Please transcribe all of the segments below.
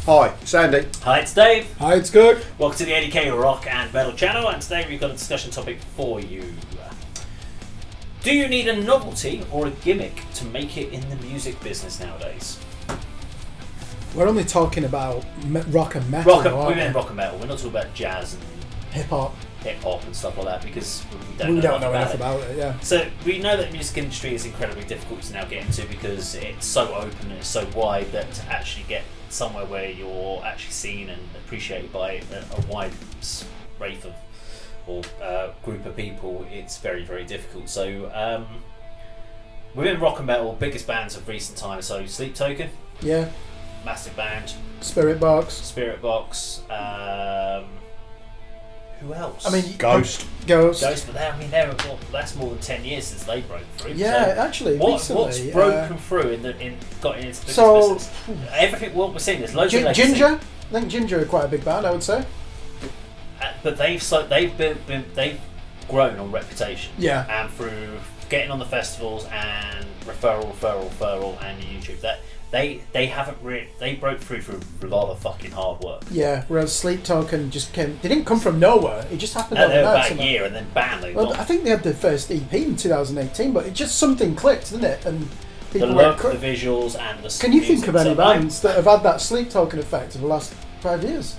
Hi, it's Andy. Hi, it's Dave. Hi, it's Kirk. Welcome to the A.D.K rock and metal channel, and today we've got a discussion topic for you. Do you need a novelty or a gimmick to make it in the music business nowadays? We're only talking about rock and metal. We mean rock and metal. We're not talking about jazz and hip hop and stuff like that because we don't know enough about it. Yeah. So we know that the music industry is incredibly difficult to now get into because it's so open and it's so wide that to actually get somewhere where you're actually seen and appreciated by a wide wraith of or group of people, it's very, very difficult. So within rock and metal, biggest bands of recent times, so Sleep Token, yeah, massive band. Spirit Box. Who else? I mean, Ghost. Ghost. But that's more than 10 years since they broke through. Yeah, so actually, what's broken through got in its business? Everything what we're seeing, there's loads of legacy. Ginger. I think Ginger are quite a big band, I would say. But they've grown on reputation. Yeah. And through getting on the festivals and referral, and YouTube, that they haven't really, they broke through a lot of fucking hard work. Yeah. Whereas Sleep Token just came. They didn't come from nowhere. It just happened. They were about a year, and then bam, they I think they had the first EP in 2018, but it just something clicked, didn't it? And people the look, the visuals, and the. Can you think of any bands that have had that Sleep Token effect over the last 5 years?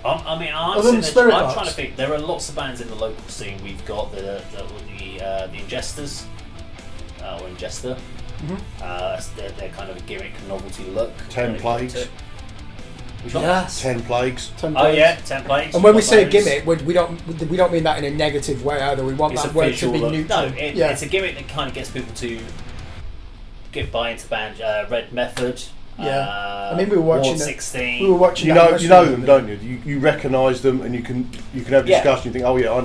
I'm trying to think. There are lots of bands in the local scene. We've got the Ingesters, or Ingester. Mm-hmm. They're kind of a gimmick novelty look. 10 Plagues. Yes. 10 Plagues. 10 Plagues. Oh yeah, 10 Plagues. And when we say gimmick, we don't mean that in a negative way either. We want that word to be neutral. No, it's a gimmick that kind of gets people to get buy into the band. Red Method. Yeah, I mean we were watching. 16. We were watching. You know them, don't you? You recognise them, and you can have discussion. You think, oh yeah, I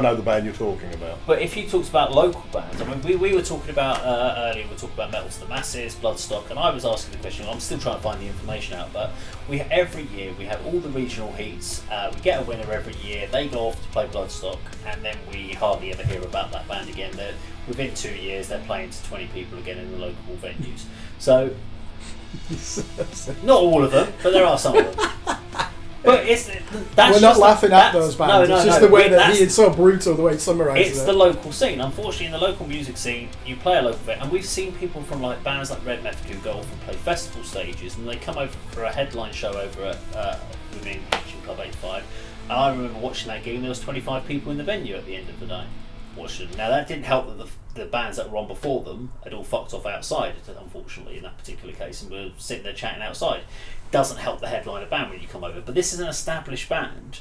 know the band you're talking about. But if you talked about local bands, I mean, we were talking about earlier. We were talking about Metal to the Masses, Bloodstock, and I was asking the question. I'm still trying to find the information out, but every year we have all the regional heats. We get a winner every year. They go off to play Bloodstock, and then we hardly ever hear about that band again. Within 2 years, they're playing to 20 people again in the local venues. So. Not all of them, but there are some of them. But we're not laughing at those bands. It's just the way that it's so brutal, the way he summarises it. It's the local scene. Unfortunately, in the local music scene, you play a local event, and we've seen people from like bands like Red Method who go off and play festival stages, and they come over for a headline show over at within Kitchen Club 85. And I remember watching that gig, and there was 25 people in the venue at the end of the day. Now that didn't help that the bands that were on before them had all fucked off outside, unfortunately, in that particular case, and were sitting there chatting outside. Doesn't help the headliner band when you come over. But this is an established band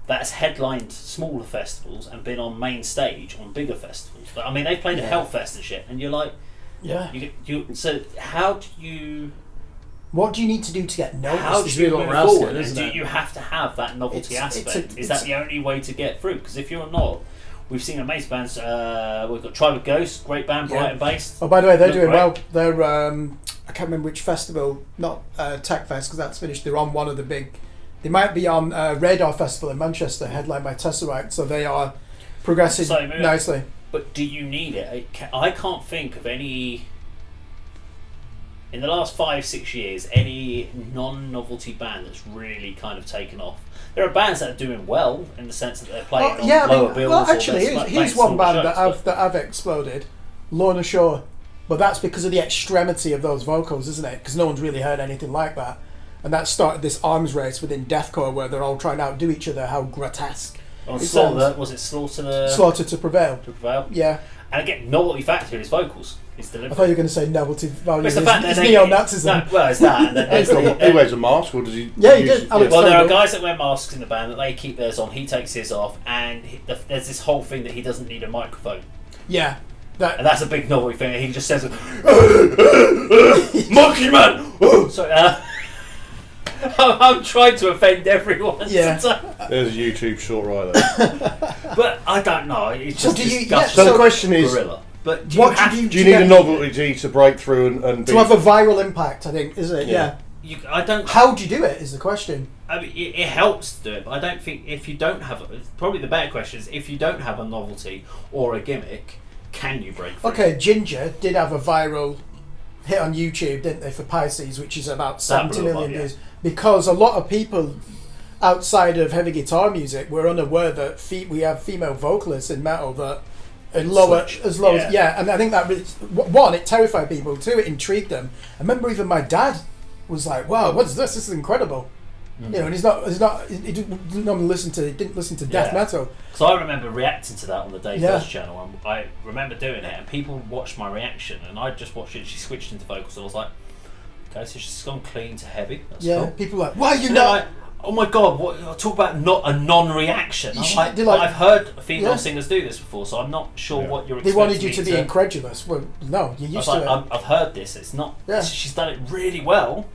that has headlined smaller festivals and been on main stage on bigger festivals. But, I mean, they played at Hellfest and shit, and you're like, so how do you? What do you need to do to get noticed? How do you move forward? Do you have to have that novelty aspect? Is that the only way to get through? Because if you're not. We've seen amazing bands. We've got Tribe of Ghosts, great band, Brighton based. Oh, by the way, they're doing well. They're I can't remember which festival, not Tech Fest because that's finished. They're on one of the big. They might be on Radar Festival in Manchester, headlined by Tesseract. So they are progressing nicely. But do you need it? I can't think of any. In the last 5-6 years, any non-novelty band that's really kind of taken off. There are bands that are doing well in the sense that they're playing on lower bills. Well, actually, here's one band that I've exploded, Lorna Shore, but that's because of the extremity of those vocals, isn't it? Because no one's really heard anything like that, and that started this arms race within deathcore where they're all trying to outdo each other. How grotesque! Was it Slaughter to Prevail? To Prevail. Yeah. And again, novelty factor is vocals. It's delivery. I thought you were going to say novelty value. It's the fact that neo-Nazism. No, well, it's that. And he wears a mask, or does he? Yeah, he did. Well, there are guys that wear masks in the band that they keep theirs on. He takes his off, and there's this whole thing that he doesn't need a microphone. Yeah. And that's a big novelty thing. He just says, "Monkey man." Sorry, I'm trying to offend everyone. Yeah. There's a YouTube short right there. But I don't know. It's just so the question is, gorilla. But do you need a novelty to break through and to have a viral impact? I think, isn't it? Yeah. I don't. How do you do it? Is the question. I mean, it helps to do it, but I don't think if you don't have. Probably the better question is if you don't have a novelty or a gimmick, can you break through? Okay, Ginger did have a viral hit on YouTube, didn't they, for Pisces, which is about 70 blew million up, views, because a lot of people outside of heavy guitar music were unaware that we have female vocalists in metal that are lower, as low as and I think that really, one, it terrified people, two, it intrigued them. I remember even my dad was like, "Wow, what is this? This is incredible." You know, and he didn't normally listen to death metal. So I remember reacting to that on the Dave First channel, and I remember doing it, and people watched my reaction, and I just watched it. She switched into vocals, and I was like, "Okay, so she's gone clean to heavy." That's cool. People are like, "Why are you and not?" Like, oh my god! What talk about not a non-reaction? I've heard female singers do this before, so I'm not sure what you're. They wanted you to be incredulous. Well, no, you're used to it. I've heard this. It's not. Yeah. She's done it really well.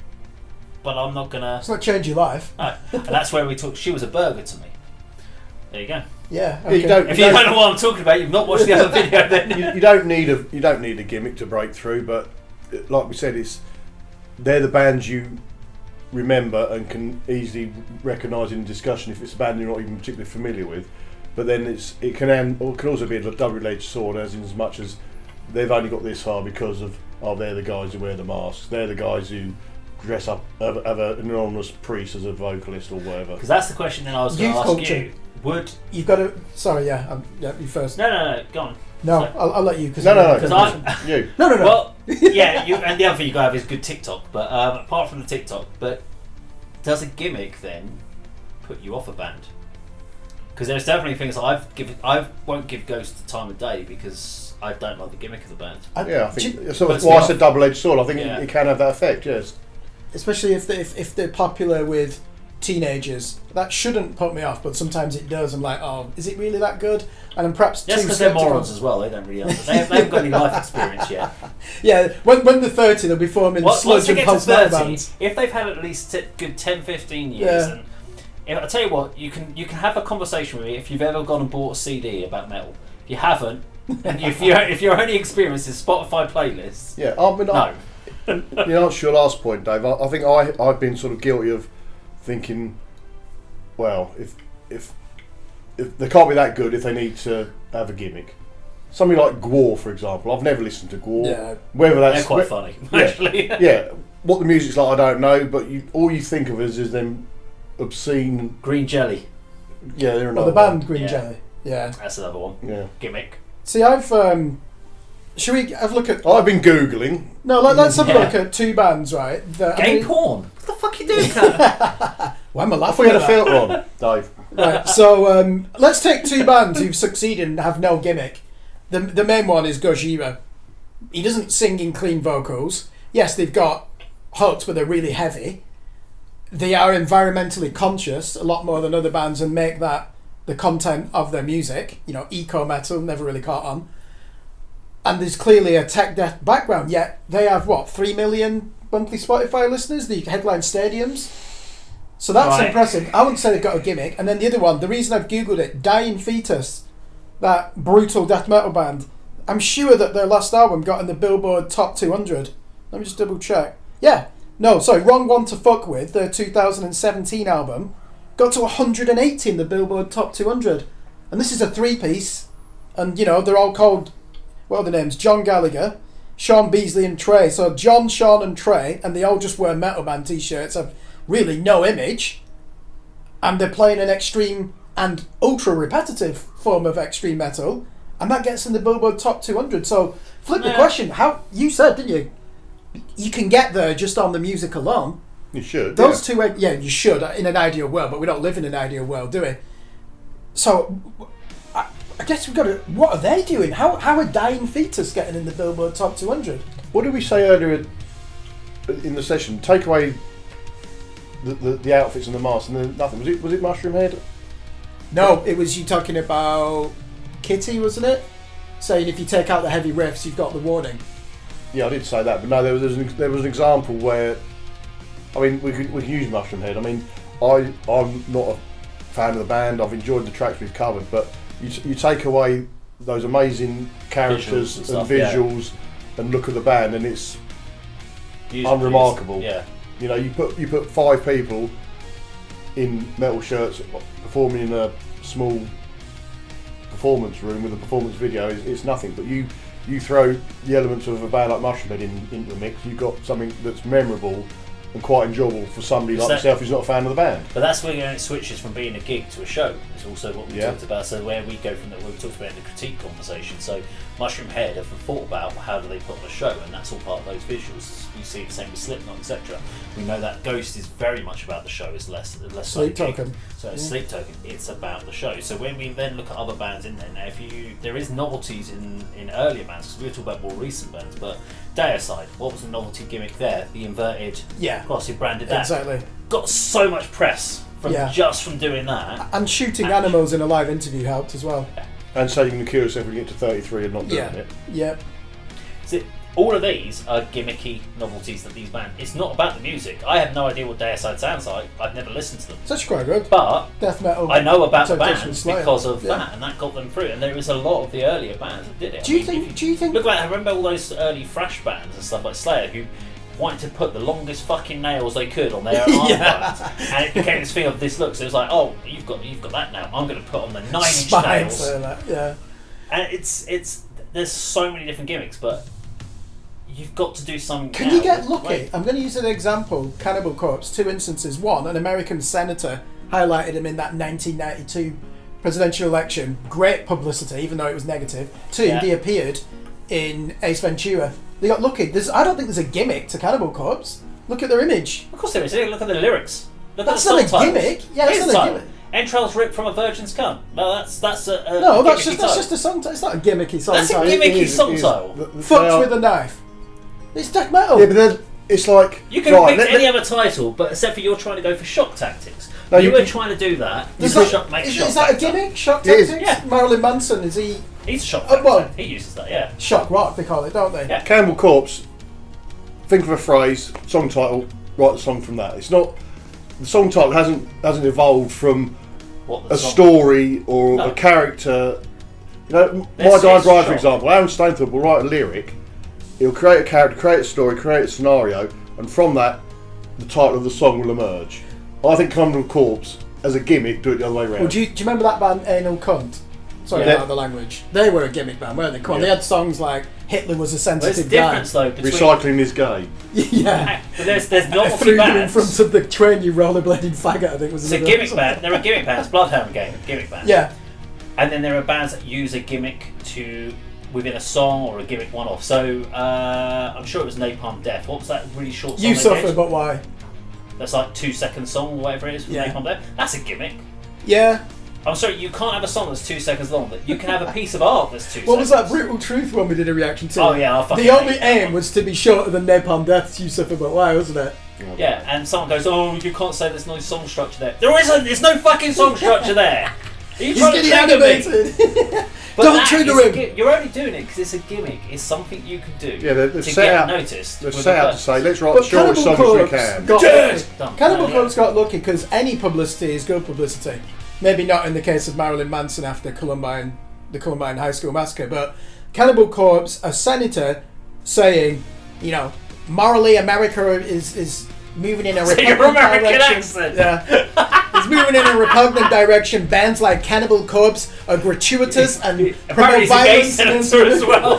But I'm not gonna. It's not change your life. No. And that's where we talk. She was a burger to me. There you go. Yeah. Okay. If you don't know what I'm talking about, you've not watched the other video. Then you don't need a gimmick to break through. But like we said, they're the bands you remember and can easily recognise in discussion if it's a band you're not even particularly familiar with. But then it can also be a double-edged sword, as much as they've only got this far because of they're the guys who wear the masks. They're the guys who dress up, have an anonymous priest as a vocalist or whatever. Because that's the question then I was going to ask you. Would you've got to? Sorry, you first. No, go on. No, I'll let you. No. You. No. Well, yeah, and the other thing you got to have is good TikTok. But apart from the TikTok, does a gimmick then put you off a band? Because there's definitely things I won't give Ghost the time of day because I don't like the gimmick of the band. I think so. That's why I said double-edged sword. I think it can have that effect. Yes. Especially if they're popular with teenagers, that shouldn't put me off, but sometimes it does. I'm like, oh, is it really that good? And I'm perhaps too because they're morons as well. They don't really understand. They haven't got any life experience yet. Yeah, when they're 30, they'll be forming sludge and pulse bands. If they've had at least good 10, 15 years, and I tell you what, you can have a conversation with me if you've ever gone and bought a CD about metal. If you haven't, and if your only experience is Spotify playlists, no. You know, to your last point, Dave, I think I've been sort of guilty of thinking, well, if they can't be that good if they need to have a gimmick. Something like Gwar, for example. I've never listened to Gwar. Yeah. Whether they're quite funny, actually. Yeah. What the music's like, I don't know, but all you think of is them obscene... Green Jelly. Yeah, they're another the band Green Jelly. Yeah. That's another one. Yeah. Gimmick. See, I've... should we have a look at... I've been Googling. No, let's have a look at two bands, right? Gay porn? What the fuck are you doing, Kat? Why am I laughing? I thought you had a filter on, Dave. Right, so let's take two bands who've succeeded and have no gimmick. The main one is Gojira. He doesn't sing in clean vocals. Yes, they've got hooks, but they're really heavy. They are environmentally conscious a lot more than other bands and make that the content of their music. You know, eco metal never really caught on. And there's clearly a tech death background, yet they have, 3 million monthly Spotify listeners, the headline stadiums. So that's impressive. I wouldn't say they've got a gimmick. And then the other one, the reason I've Googled it, Dying Fetus, that brutal death metal band, I'm sure that their last album got in the Billboard Top 200. Let me just double check. Yeah. No, sorry, wrong one to fuck with. Their 2017 album got to 180 in the Billboard Top 200. And this is a three-piece. And, you know, they're all called... What are the names? John Gallagher, Sean Beasley and Trey. So John, Sean and Trey, and they all just wear Metal Band t-shirts, have really no image, and they're playing an extreme and ultra repetitive form of extreme metal, and that gets in the Billboard Top 200. So flip the question, how you said, didn't you? You can get there just on the music alone. You should. Those two, you should in an ideal world, but we don't live in an ideal world, do we? So... I guess we've got to... What are they doing? How are Dying Fetus getting in the Billboard Top 200? What did we say earlier in the session? Take away the outfits and the masks and then nothing. Was it Mushroom Head? No, it was you talking about Kitty, wasn't it? Saying if you take out the heavy riffs, you've got the warning. Yeah, I did say that, but no, there was an example where... I mean, we can use Mushroom Head. I mean, I'm not a fan of the band. I've enjoyed the tracks we've covered, but... You take away those amazing characters and visuals and look of the band, and it's unremarkable. Yeah. You know, you put 5 people in metal shirts performing in a small performance room with a performance video. It's nothing. But you you throw the elements of a band like Mushroom Head into the mix, you've got something that's memorable and quite enjoyable for somebody like myself who's not a fan of the band. But that's where it switches from being a gig to a show. It's also what we talked about. So where we go from that, we talked about in the critique conversation. So Mushroom Head have thought about how do they put on a show, and that's all part of those visuals. You see the same with Slipknot, etc. We know that Ghost is very much about the show. It's less Sleep Token. So it's Sleep Token. It's about the show. So when we then look at other bands in there now, there is novelties in earlier bands, because we were talking about more recent bands, but Deicide, what was the novelty gimmick there? The inverted cross, he branded that. Exactly. Got so much press just from doing that. And shooting animals in a live interview helped as well. And saying you're going to kill yourself when you get to 33 and not doing it. Yeah. So all of these are gimmicky novelties that these bands. It's not about the music. I have no idea what Deicide sounds like. I've never listened to them. It's actually quite good. But death metal. I know about the bands because of that, and that got them through. And there is a lot of the earlier bands that did it. Do you think? Look like I remember all those early thrash bands and stuff like Slayer who wanted to put the longest fucking nails they could on their armbands, and it became this thing of this look. So it was like, oh, you've got that now. I'm going to put on the 9-inch nails. And it's there's so many different gimmicks, but you've got to do something. Can you get lucky? I'm going to use an example. Cannibal Corpse. 2 instances. One, an American senator highlighted him in that 1992 presidential election. Great publicity, even though it was negative. 2, they appeared in Ace Ventura. They got lucky. I don't think there's a gimmick to Cannibal Corpse. Look at their image. Of course there is. Look at the lyrics. That's not a gimmick. Yeah, that's not a gimmick. Entrails ripped from a virgin's cunt. No, that's a no. That's just a song. It's not a gimmicky song. That's a gimmicky song title. Fucked with a knife. It's death metal. Yeah, but then it's like you can have picked any other title, but except for you're trying to go for shock tactics. No, you were trying to do that. Is that a gimmick? Shock tactics? Yeah. Marilyn Manson, is he? He's a shock tactic. He uses that, yeah. Shock rock, they call it, don't they? Yeah. Cannibal Corpse, think of a phrase, song title, write the song from that. It's not, the song title hasn't evolved from a story or a character. You know, My Dying Bride, for example, Aaron Stainthorpe will write a lyric, he'll create a character, create a story, create a scenario, and from that, the title of the song will emerge. I think Cannibal Corpse, as a gimmick, do it the other way around. Well, do you remember that band Anal Cunt? Sorry about the language. They were a gimmick band, weren't they? Come on, they had songs like Hitler was a sensitive guy. Though, Recycling is gay. Yeah. But there's novelty threw bands. You in front of the train, you rollerblading faggot, I think was a gimmick band. There are gimmick bands. Bloodhound Gang, gimmick bands. Yeah. And then there are bands that use a gimmick within a song or a gimmick one-off. So I'm sure it was Napalm Death. What was that really short song? You Suffer, But Why? That's like 2-second song or whatever it is from Napalm Death. That's a gimmick. Yeah. I'm sorry, you can't have a song that's 2 seconds long, but you can have a piece of art that's 2 seconds. What was that Brutal Truth one we did a reaction to? Oh yeah, the only aim was to be shorter than Napalm Death's You Suffer But Why, wasn't it? Yeah, and someone goes, oh, you can't say there's no song structure there. There isn't, there's no fucking song structure there. Are you trying to trigger me? Don't trigger him. You're only doing it because it's a gimmick. It's something you can do to get noticed. They're set out to say, let's write the shortest songs we can. Cannibal Corpse got lucky because any publicity is good publicity. Maybe not in the case of Marilyn Manson after the Columbine High School Massacre, but Cannibal Corpse, a senator saying, you know, morally America is moving in a repugnant direction. Yeah. It's moving in a repugnant direction. Bands like Cannibal Corpse are gratuitous and promote violence against women. As well.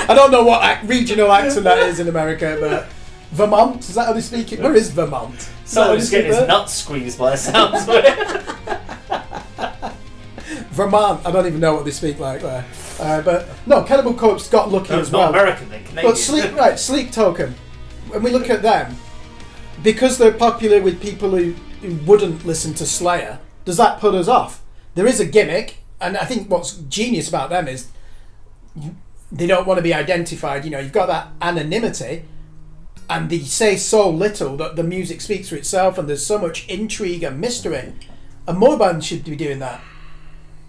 I don't know what regional accent that is in America, but Vermont, is that how they speak it? Where is Vermont? Someone's getting his nuts squeezed by the sounds of it. Vermont, I don't even know what they speak like there. But no, Cannibal Corpse got lucky as well. Not American, then Canadian. But Sleep Token, when we look at them, because they're popular with people who wouldn't listen to Slayer, does that put us off? There is a gimmick, and I think what's genius about them is they don't want to be identified. You know, you've got that anonymity, and they say so little that the music speaks for itself, and there's so much intrigue and mystery. And more bands should be doing that.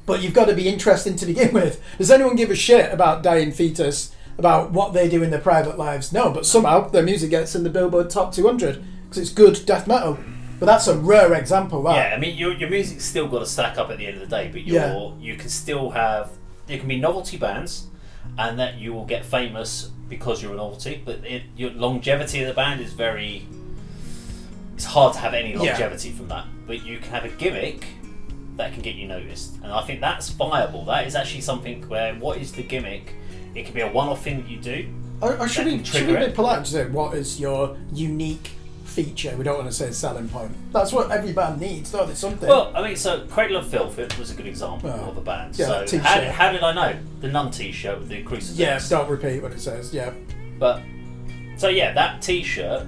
But you've got to be interesting to begin with. Does anyone give a shit about Dying Fetus, about what they do in their private lives? No, but somehow their music gets in the Billboard Top 200 because it's good death metal. But that's a rare example, right? Yeah, I mean, your music's still got to stack up at the end of the day, but you can still have... There can be novelty bands, and that you will get famous because you're a novelty, but your longevity of the band is very... It's hard to have any longevity from that. But you can have a gimmick that can get you noticed. And I think that's viable. That is actually something where what is the gimmick It can be a one-off thing that you do. Or should we be polite and say, what is your unique feature? We don't want to say selling point. That's what every band needs, don't they? Something. Well, I mean, so Cradle of Filth it was a good example of a band. Yeah, so how did I know? The Nun T-shirt with the crucifix. Yeah, don't repeat what it says. Yeah. But so yeah, that T-shirt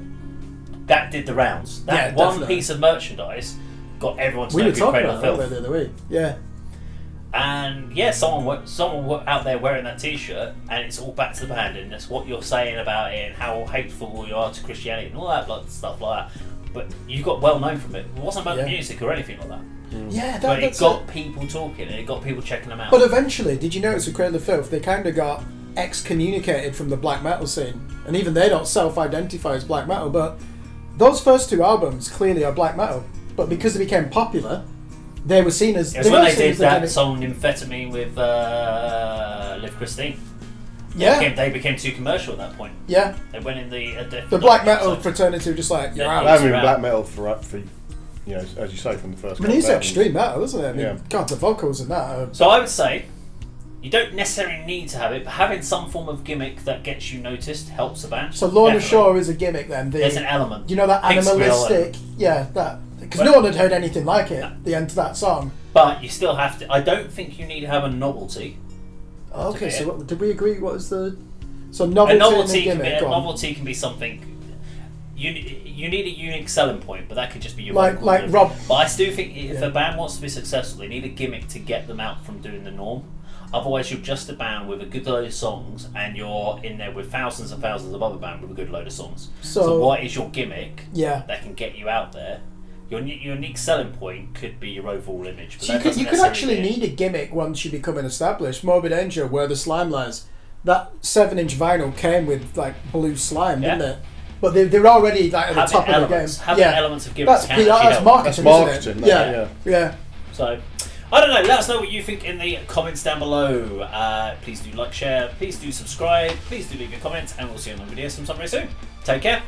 that did the rounds. That one definitely. piece of merchandise got everyone to We know were who talking Cradle about of that Filth. the other week. Yeah. And yeah, someone out there wearing that T-shirt, and it's all back to the band, and that's what you're saying about it, and how hateful you are to Christianity, and all that stuff like that. But you got well known from it. It wasn't about the music or anything like that. Yeah, but it got people talking, and it got people checking them out. But eventually, did you notice with Cradle of Filth, they kind of got excommunicated from the black metal scene, and even they don't self-identify as black metal. But those first two albums clearly are black metal. But because they became popular, they were seen as. It was when they did that song "Amphetamine" with Liv Christine. Yeah, they became too commercial at that point. Yeah, they went in the black metal fraternity were just like you're out. They haven't been black metal for you know, as you say, from the first. I mean, it's extreme metal, isn't it? I mean, God, the vocals in that. So I would say you don't necessarily need to have it, but having some form of gimmick that gets you noticed helps a band. So Lorna Shore is a gimmick then. There's an element. You know that animalistic, that because no one had heard anything like it. The end to that song. But you still have to. I don't think you need to have a novelty. Okay, so what, did we agree? What is the novelty? A novelty, and a gimmick, novelty can be something. You need a unique selling point, but that could just be your like Rob. But I still think if a band wants to be successful, they need a gimmick to get them out from doing the norm. Otherwise, you're just a band with a good load of songs, and you're in there with thousands and thousands of other bands with a good load of songs. So what is your gimmick that can get you out there? Your unique selling point could be your overall image. But so you could actually need a gimmick once you become an established. Morbid Angel, Where the Slime Lies, that 7-inch vinyl came with like blue slime, didn't it? But they're already like at the top of the game. Having elements of gimmicks that's marketing, isn't it? Yeah. So, I don't know. Let us know what you think in the comments down below. Please do like, share. Please do subscribe. Please do leave your comments, and we'll see you on the video sometime very soon. Take care.